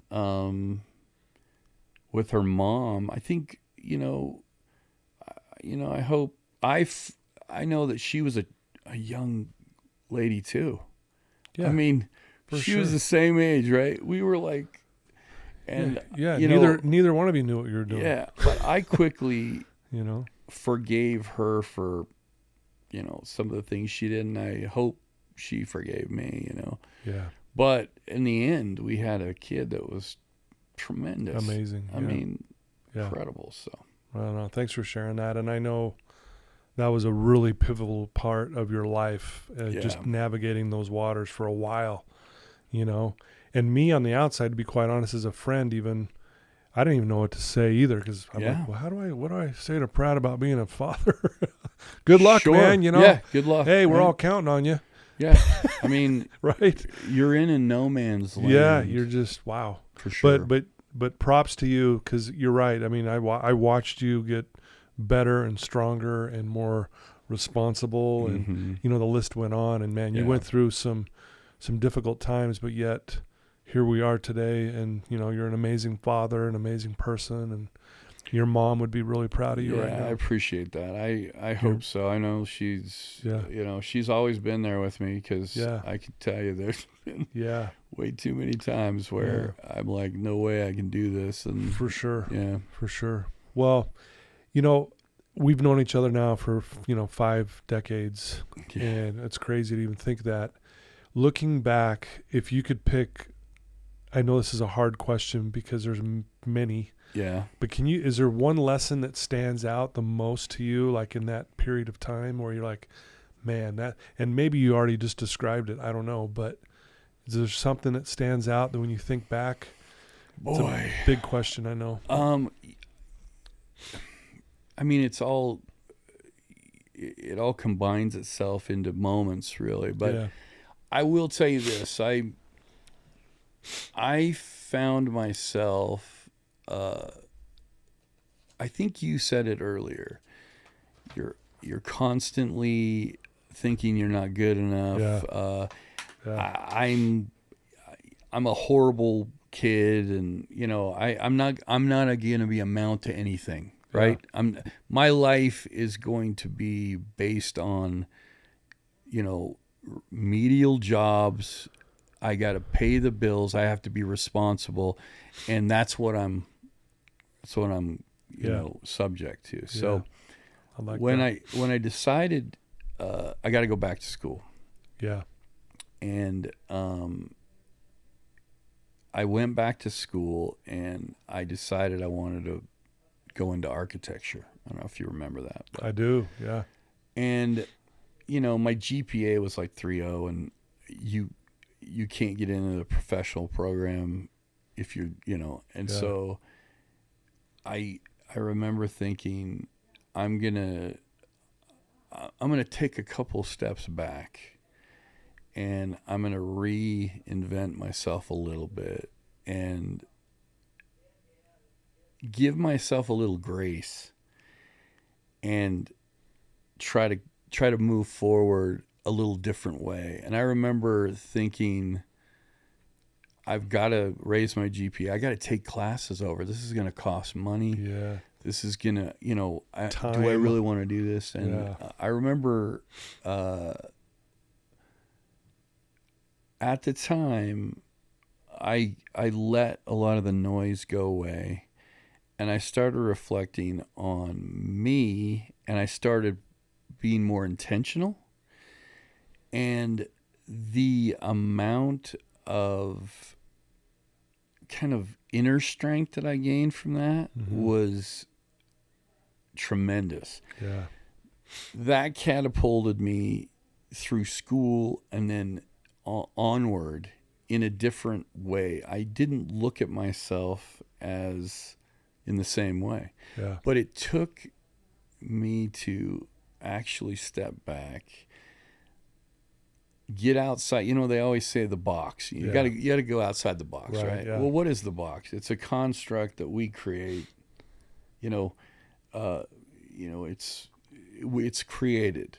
with her mom, I think, I hope I know that she was a young lady too. Yeah. I mean, she was the same age, right? We were like, and neither one of you knew what you were doing. Yeah, but I quickly, forgave her for, some of the things she did, and I hope she forgave me. Yeah. But in the end, we had a kid that was tremendous, amazing. I mean, incredible. So, well, no, thanks for sharing that, and I know that was a really pivotal part of your life, just navigating those waters for a while, And me on the outside, to be quite honest, as a friend, even I didn't even know what to say either, because I'm like, well, what do I say to Pratt about being a father? Good luck, man. Yeah, good luck. Hey, we're all counting on you. Yeah, I mean, right? You're in no man's land. Yeah, you're just wow. For sure. But props to you, because you're right. I mean, I watched you get better and stronger and more responsible, and the list went on. And man, you went through some difficult times, but yet here we are today. And you're an amazing father, an amazing person, and your mom would be really proud of you right now. I appreciate that. I hope so. I know she's she's always been there with me, because I can tell you there's been way too many times where I'm like, no way I can do this. And for sure. Yeah, for sure. Well, we've known each other now for 5 decades, and it's crazy to even think that. Looking back, if you could pick, I know this is a hard question because there's many. Yeah. But is there one lesson that stands out the most to you, like in that period of time where you're like, man, that, and maybe you already just described it, I don't know, but is there something that stands out that when you think back? Boy. It's a big question, I know. I mean, it all combines itself into moments, really. But I will tell you this. I found myself, I think you said it earlier, you're constantly thinking you're not good enough. I'm a horrible kid, and I'm not going to be amount to anything. Right. My life is going to be based on, medial jobs. I got to pay the bills. I have to be responsible. And that's what I'm, subject to. So I like when that. I decided I got to go back to school. Yeah. And I went back to school and I decided I wanted to go into architecture. I don't know if you remember that. But. I do, yeah. And, my GPA was like 3.0, and you can't get into the professional program if and Yeah. so I remember thinking I'm going to take a couple steps back, and I'm going to reinvent myself a little bit and give myself a little grace and try to move forward a little different way. And I remember thinking, I've got to raise my GPA. I got to take classes over. This is going to cost money. Yeah. This is going to, do I Time. really want to do this? And Yeah. I remember at the time, I let a lot of the noise go away, and I started reflecting on me, and I started being more intentional. And the amount of kind of inner strength that I gained from that was tremendous. Yeah. That catapulted me through school and then onward in a different way. I didn't look at myself as in the same way. Yeah. But it took me to actually step back, get outside. They always say the box. You got to go outside the box, right? Yeah. Well, what is the box? It's a construct that we create. It's created,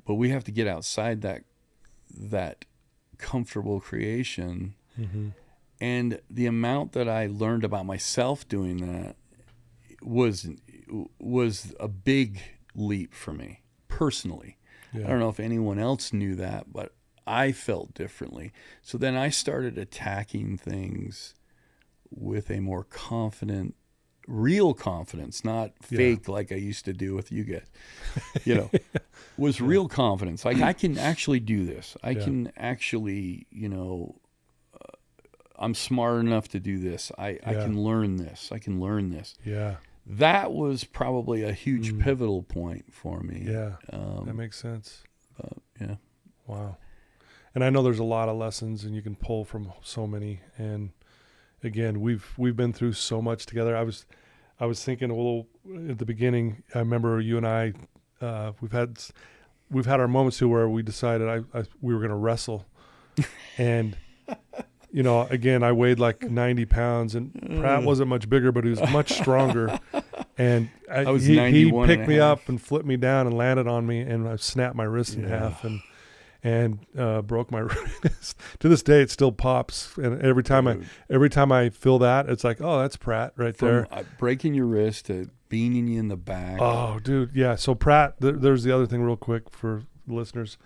but we have to get outside that comfortable creation. Mm-hmm. And the amount that I learned about myself doing that was a big leap for me personally. Yeah. I don't know if anyone else knew that, but I felt differently. So then I started attacking things with a more confident, real confidence, not fake like I used to do with you guys. Was real confidence. Like, I can actually do this. I can actually, I'm smart enough to do this. I can learn this. I can learn this. Yeah. That was probably a huge pivotal point for me. Yeah. That makes sense. Yeah. Wow. And I know there's a lot of lessons, and you can pull from so many. And again, we've been through so much together. I was thinking a little at the beginning. I remember you and I, we've had our moments too where we decided we were going to wrestle, and again, I weighed like 90 pounds, and Pratt wasn't much bigger, but he was much stronger. And he picked me up and flipped me down and landed on me, and I snapped my wrist in half and broke my wrist. To this day, it still pops. And every time I feel that, it's like, oh, that's Pratt right there. Breaking your wrist to beaning you in the back. Oh, dude, yeah. So Pratt, there's the other thing real quick for listeners.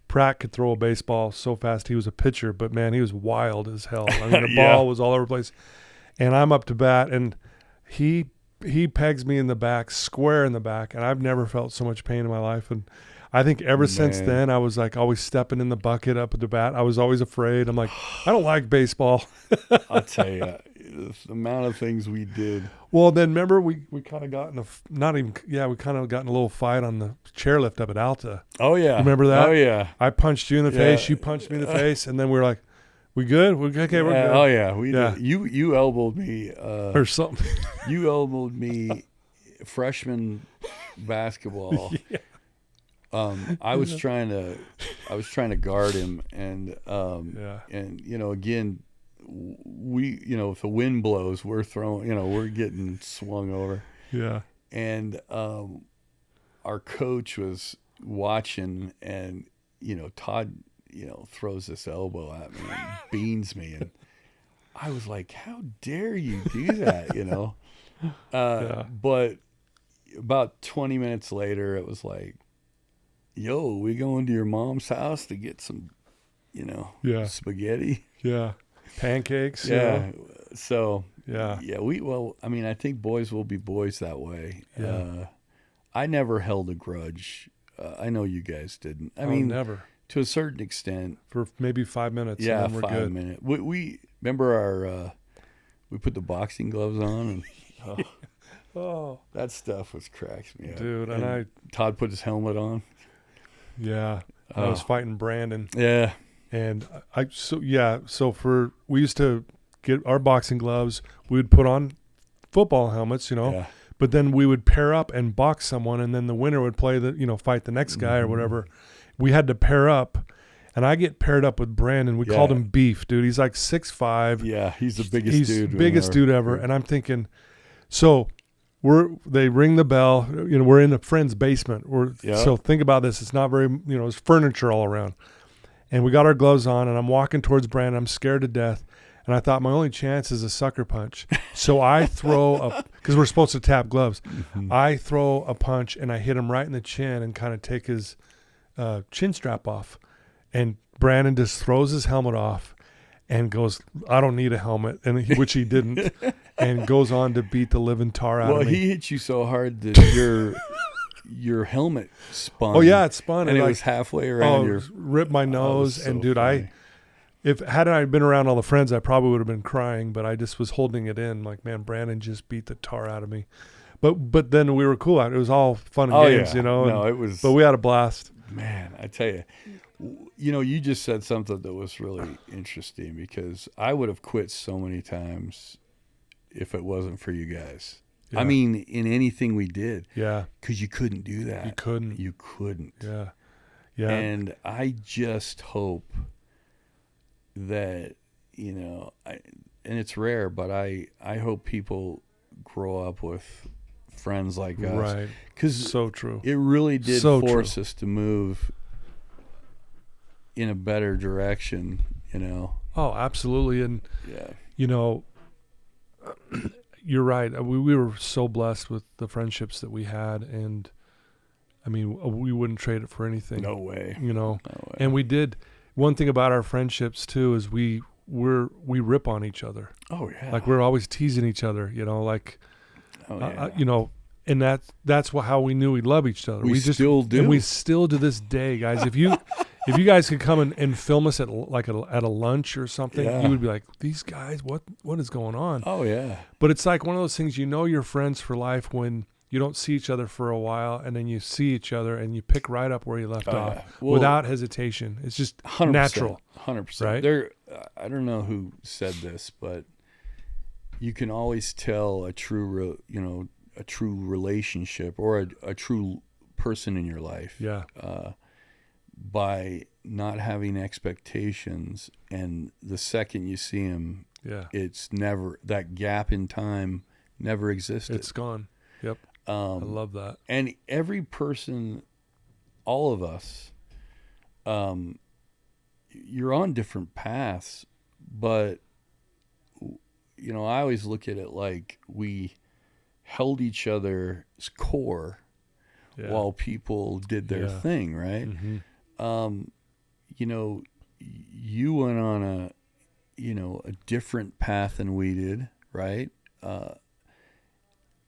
Pratt could throw a baseball so fast. He was a pitcher, but man, he was wild as hell. I mean, the ball was all over the place. And I'm up to bat, and he pegs me in the back, square in the back, and I've never felt so much pain in my life. And I think ever since then, I was like always stepping in the bucket up at the bat. I was always afraid. I'm like, I don't like baseball. I'll tell you, the amount of things we did. Well, then remember we kind of got we kind of got in a little fight on the chairlift up at Alta. Oh yeah, remember that? Oh yeah. I punched you in the face. You punched me in the face, and then we were like, "We good? We're good. We're good." Oh yeah, did. You elbowed me or something. You elbowed me freshman basketball. Yeah. I was trying to guard him, and again, if the wind blows, we're throwing, we're getting swung over. Yeah. And our coach was watching, and Todd throws this elbow at me and beans me, and I was like, how dare you do that? But about 20 minutes later, it was like, yo, we going to your mom's house to get some, spaghetti. Yeah. Pancakes. Yeah. So, yeah. I think boys will be boys that way. Yeah. I never held a grudge. I know you guys didn't. I mean, never. To a certain extent. For maybe 5 minutes. Yeah, and then we're 5 good. minutes. We remember we put the boxing gloves on, and that stuff cracks me up. Dude, and Todd put his helmet on. Yeah. I was fighting Brandon. Yeah. And we used to get our boxing gloves. We would put on football helmets, Yeah. but then we would pair up and box someone, and then the winner would play fight the next guy or whatever. We had to pair up, and I get paired up with Brandon. We called him Beef, dude. He's like 6'5". Yeah, he's the biggest dude. Biggest dude ever. And I'm thinking, so they ring the bell. We're in a friend's basement. So think about this. It's not very, there's furniture all around. And we got our gloves on, and I'm walking towards Brandon. I'm scared to death. And I thought my only chance is a sucker punch. So I throw because we're supposed to tap gloves. I throw a punch, and I hit him right in the chin and kind of take his chin strap off. And Brandon just throws his helmet off and goes, I don't need a helmet, which he didn't, and goes on to beat the living tar out of me. Well, he hit you so hard that your helmet spun. Oh, yeah, it spun. And it was halfway around your... ripped my nose. So and, dude, funny. Had I been around all the friends, I probably would have been crying, but I just was holding it in. Like, man, Brandon just beat the tar out of me. But then we were cool. It was all fun and games, No, it was... But we had a blast. Man, I tell you, you just said something that was really interesting, because I would have quit so many times if it wasn't for you guys. Yeah. I mean, in anything we did. Yeah. Because you couldn't do that. You couldn't. Yeah. Yeah. And I just hope that, and it's rare, but I hope people grow up with friends like us. Right. Because so true. It really did force us to move in a better direction, Oh, absolutely. And, you're right. We were so blessed with the friendships that we had. And, I mean, we wouldn't trade it for anything. No way. No way. And we did. One thing about our friendships, too, is we rip on each other. Oh, yeah. Like, we're always teasing each other, like, and that's how we knew we love each other. We still do. And we still to this day, guys. If you guys could come and film us at a lunch or something, you would be like, these guys, what is going on? Oh, yeah. But it's like one of those things, you're friends for life when you don't see each other for a while, and then you see each other and you pick right up where you left off without hesitation. It's just 100%, natural. 100%. Right? I don't know who said this, but you can always tell a true relationship or a true person in your life. Yeah. By not having expectations, and the second you see him, it's never, that gap in time never existed. It's gone. Yep. I love that. And every person, all of us, you're on different paths, but I always look at it like we held each other's core while people did their thing, right? Mm-hmm. You went on a different path than we did, right?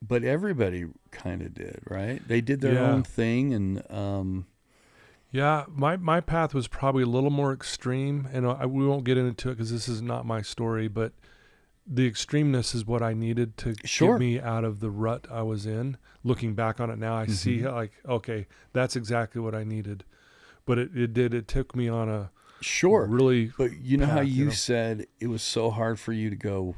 But everybody kind of did, right? They did their own thing, and my path was probably a little more extreme, and we won't get into it because this is not my story, but the extremeness is what I needed to get me out of the rut I was in. Looking back on it now, I see like, okay, that's exactly what I needed. But it took me on a really. But how you said it was so hard for you to go,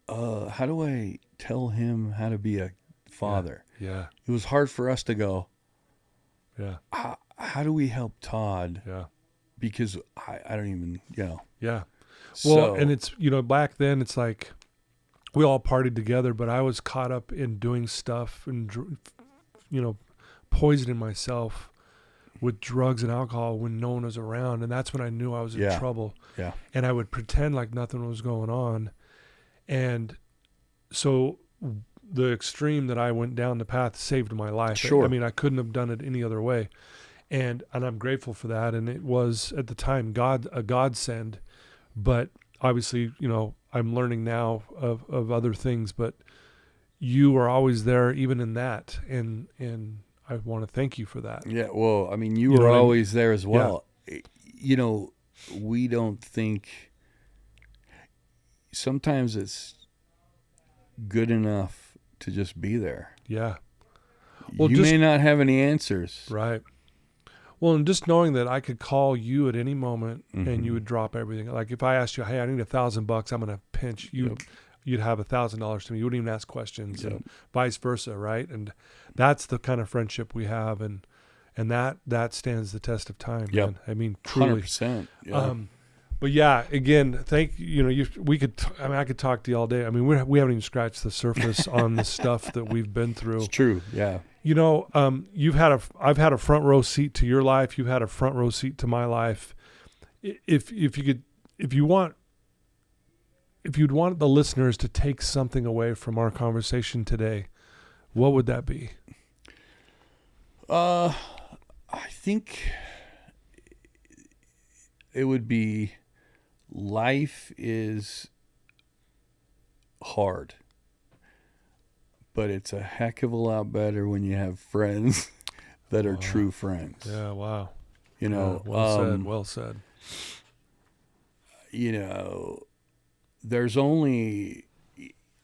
how do I tell him how to be a father? Yeah. It was hard for us to go, how do we help Todd? Yeah. Because I don't even, Yeah. Well, and it's, back then it's like we all partied together, but I was caught up in doing stuff and, poisoning myself with drugs and alcohol when no one was around. And that's when I knew I was in trouble. Yeah. And I would pretend like nothing was going on. And so the extreme that I went down the path saved my life. Sure. I mean, I couldn't have done it any other way. And I'm grateful for that. And it was at the time a godsend. But obviously, I'm learning now of other things. But, you are always there, even in that. And I want to thank you for that. Yeah. Well, I mean, you know were what I mean? always there as well. You know, we don't think sometimes it's good enough to just be there. Yeah. Well, You may not have any answers. Right. Well, and just knowing that I could call you at any moment and you would drop everything. Like if I asked you, hey, I need $1,000, I'm going to pinch you. Yep. You'd have $1,000 to me. You wouldn't even ask questions, Yep. and vice versa, right? And that's the kind of friendship we have, and that stands the test of time. Yep. Man. I mean, truly. 100%. Yeah. But yeah, again, I could talk to you all day. I mean, we haven't even scratched the surface on the stuff that we've been through. It's true. Yeah. You know, I've had a front row seat to your life. You've had a front row seat to my life. If you'd want the listeners to take something away from our conversation today, what would that be? I think it would be life is hard, but it's a heck of a lot better when you have friends that are true friends. Yeah, wow. You know, well said. You know, there's only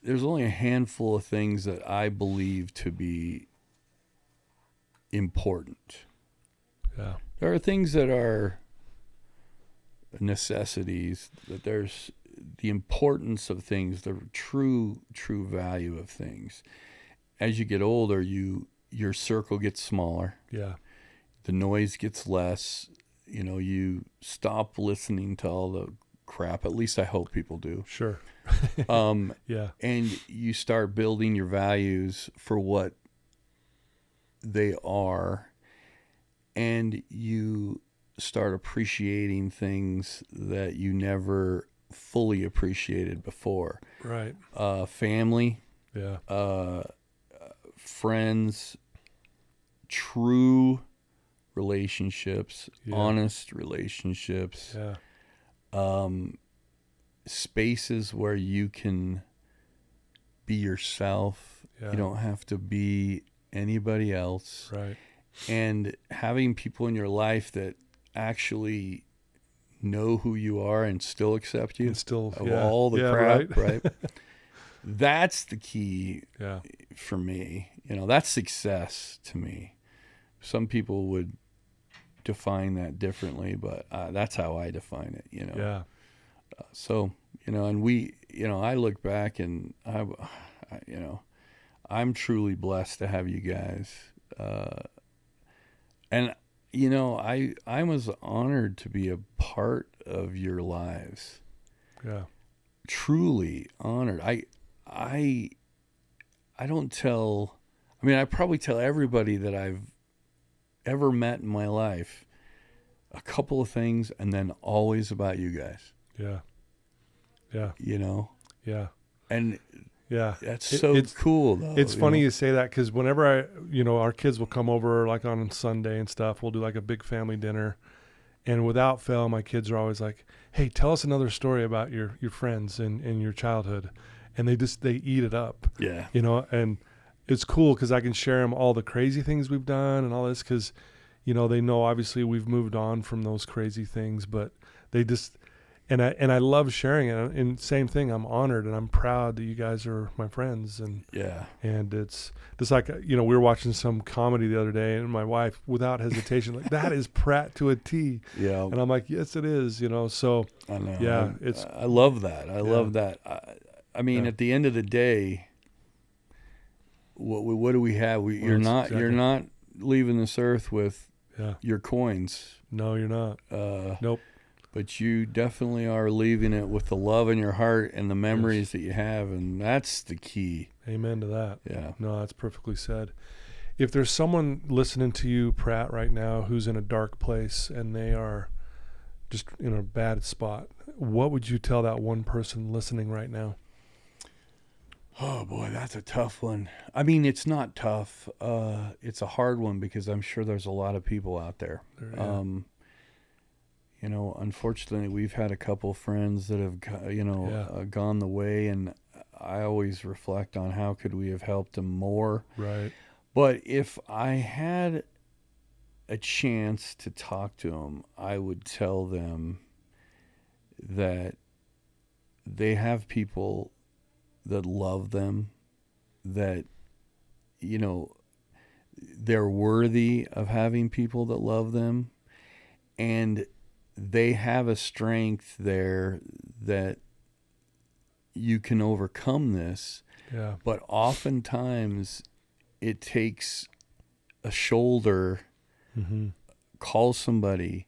a handful of things that I believe to be important. Yeah. There are things that are necessities, that there's the importance of things, the true value of things. As you get older, your circle gets smaller. Yeah. The noise gets less. You know, you stop listening to all the crap. At least I hope people do. Sure. Yeah. And you start building your values for what they are, and you start appreciating things that you never fully appreciated before. Right. Family, Yeah. friends, true relationships, Yeah. honest relationships, Yeah. spaces where you can be yourself. Yeah. You don't have to be anybody else. Right. And having people in your life that actually know who you are and still accept you And still, of yeah. all the Yeah, crap, right. right? That's the key Yeah. for me. You know, that's success to me. Some people would define that differently, but that's how I define it, you know. Yeah. So, you know, and I look back and I'm truly blessed to have you guys. And, you know, I was honored to be a part of your lives. Yeah. Truly honored. I don't tell, I mean, I probably tell everybody that I've ever met in my life a couple of things, and then always about you guys. Yeah. Yeah. You know? Yeah. And yeah, that's it's cool, though. It's funny you say that, because whenever our kids will come over, like on Sunday and stuff, we'll do like a big family dinner. And without fail, my kids are always like, hey, tell us another story about your friends and your childhood. And they eat it up. Yeah. You know, and it's cool because I can share them all the crazy things we've done and all this, because, you know, they know obviously we've moved on from those crazy things, but they just, and I love sharing it. And same thing, I'm honored and I'm proud that you guys are my friends. And yeah. And it's just like, you know, we were watching some comedy the other day, and my wife, without hesitation, like, that is Pratt to a T. Yeah. And I'm like, yes, it is, you know. So I know. Yeah, I love that. I love that. I mean, at the end of the day, what do we have? You're not leaving this earth with your coins. No, you're not. Nope. But you definitely are leaving it with the love in your heart and the memories that you have, and that's the key. Amen to that. Yeah. No, that's perfectly said. If there's someone listening to you, Pratt, right now, who's in a dark place and they are just in a bad spot, what would you tell that one person listening right now? Oh, boy, that's a tough one. I mean, it's not tough. It's a hard one because I'm sure there's a lot of people out there. You know, unfortunately, we've had a couple friends that have, gone the way, and I always reflect on how could we have helped them more. Right. But if I had a chance to talk to them, I would tell them that they have people that love them, that, you know, they're worthy of having people that love them, and they have a strength there that you can overcome this. Yeah. But oftentimes it takes a shoulder. Mm-hmm. Call somebody.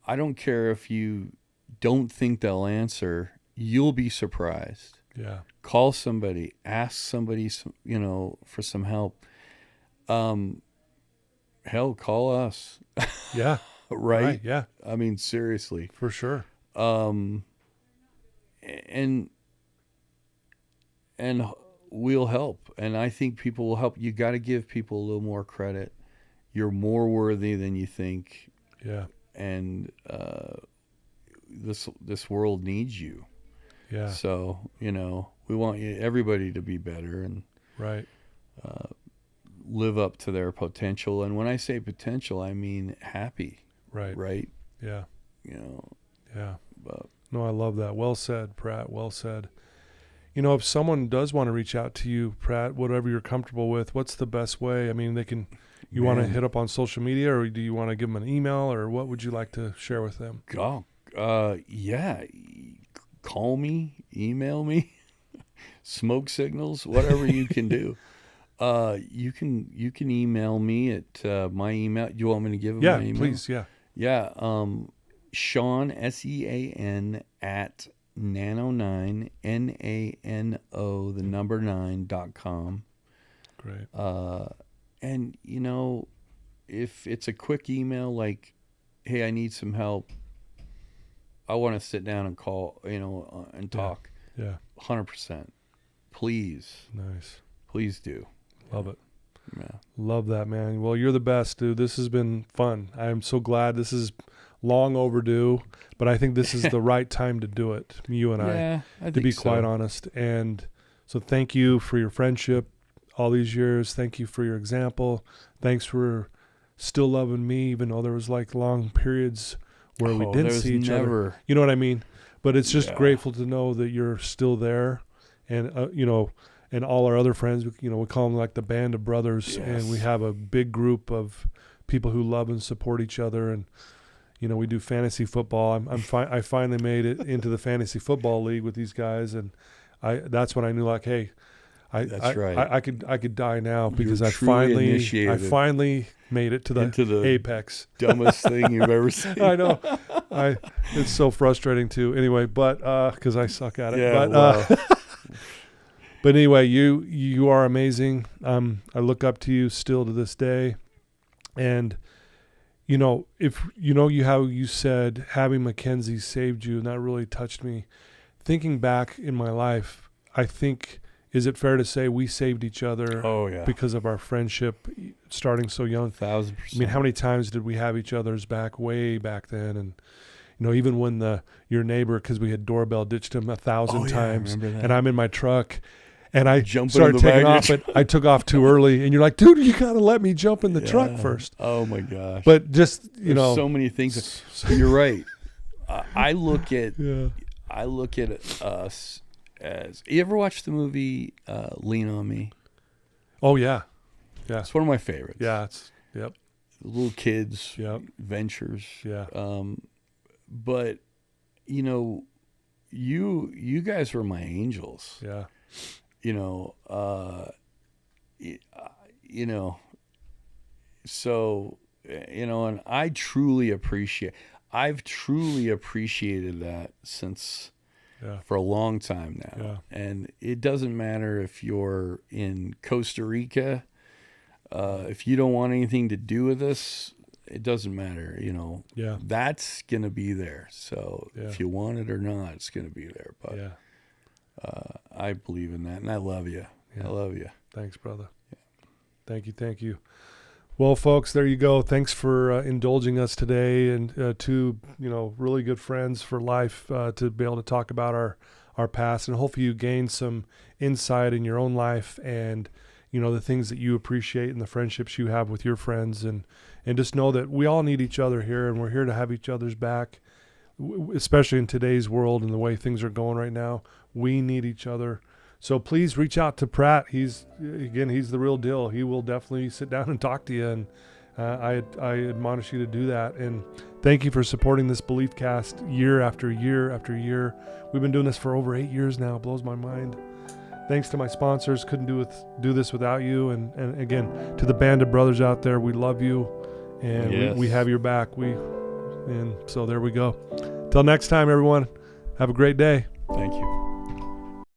I don't care if you don't think they'll answer. You'll be surprised. Yeah. Call somebody. Ask somebody, for some help. Hell, call us. Yeah. Right? Yeah. I mean, seriously. For sure. And we'll help. And I think people will help. You got to give people a little more credit. You're more worthy than you think. Yeah. And this world needs you. Yeah. So, we want everybody to be better and right. Live up to their potential. And when I say potential, I mean happy. Right. Right? Yeah. Yeah. But, no, I love that. Well said, Pratt. Well said. If someone does want to reach out to you, Pratt, whatever you're comfortable with, what's the best way? I mean, you want to hit up on social media, or do you want to give them an email, or what would you like to share with them? Yeah. Call me, email me, smoke signals, whatever you can do. You can email me at my email. Do you want me to give my email? Yeah, please. Yeah. Yeah. Sean, SEAN at nano9, NANO, the number 9.com. Great. And if it's a quick email like, hey, I need some help, I want to sit down and call, and talk. Yeah. 100%. Please. Nice. Please do. Love it. Yeah. Love that, man. Well, you're the best, dude. This has been fun. I am so glad. This is long overdue, but I think this is the right time to do it, you and I to be quite honest. And so thank you for your friendship all these years. Thank you for your example. Thanks for still loving me, even though there was like long periods where we didn't see each other. You know what I mean? But it's just grateful to know that you're still there. And, and all our other friends, we call them like the band of brothers. Yes. And we have a big group of people who love and support each other. And, we do fantasy football. I finally made it into the fantasy football league with these guys. And that's when I knew, like, hey, I could die now because I finally made it to the apex. Dumbest thing you've ever seen. I know. It's so frustrating too. Anyway, but because I suck at it. Yeah, but anyway, you are amazing. I look up to you still to this day, and if how you said having Mackenzie saved you, and that really touched me. Thinking back in my life, I think. Is it fair to say we saved each other because of our friendship starting so young? 1,000%. I mean, how many times did we have each other's back way back then? And, even when your neighbor, because we had doorbell ditched him 1,000 times, and I'm in my truck, and I started taking off, and I took off too early, and you're like, dude, you got to let me jump in the truck first. Oh, my gosh. But just, There's so many things. You're right. I look at us. You ever watch the movie Lean on Me? Oh yeah. It's one of my favorites. Yeah, Little kids, ventures. Yeah. But you guys were my angels. Yeah. So and I've truly appreciated that since. Yeah. For a long time now. Yeah. And it doesn't matter if you're in Costa Rica, if you don't want anything to do with us, it doesn't matter, that's going to be there. So if you want it or not, it's going to be there. But I believe in that, and I love you. Yeah. I love you. Thanks, brother. Yeah. Thank you. Well, folks, there you go. Thanks for indulging us today, and two, really good friends for life to be able to talk about our past, and hopefully you gain some insight in your own life and, the things that you appreciate and the friendships you have with your friends, and just know that we all need each other here, and we're here to have each other's back, especially in today's world and the way things are going right now. We need each other. So please reach out to Pratt. He's the real deal. He will definitely sit down and talk to you, and I admonish you to do that. And thank you for supporting this Beliefcast year after year after year. We've been doing this for over 8 years now. It blows my mind. Thanks to my sponsors. Couldn't do this without you. And again, to the band of brothers out there, we love you, and Yes. we have your back. And so there we go. Till next time, everyone. Have a great day. Thank you.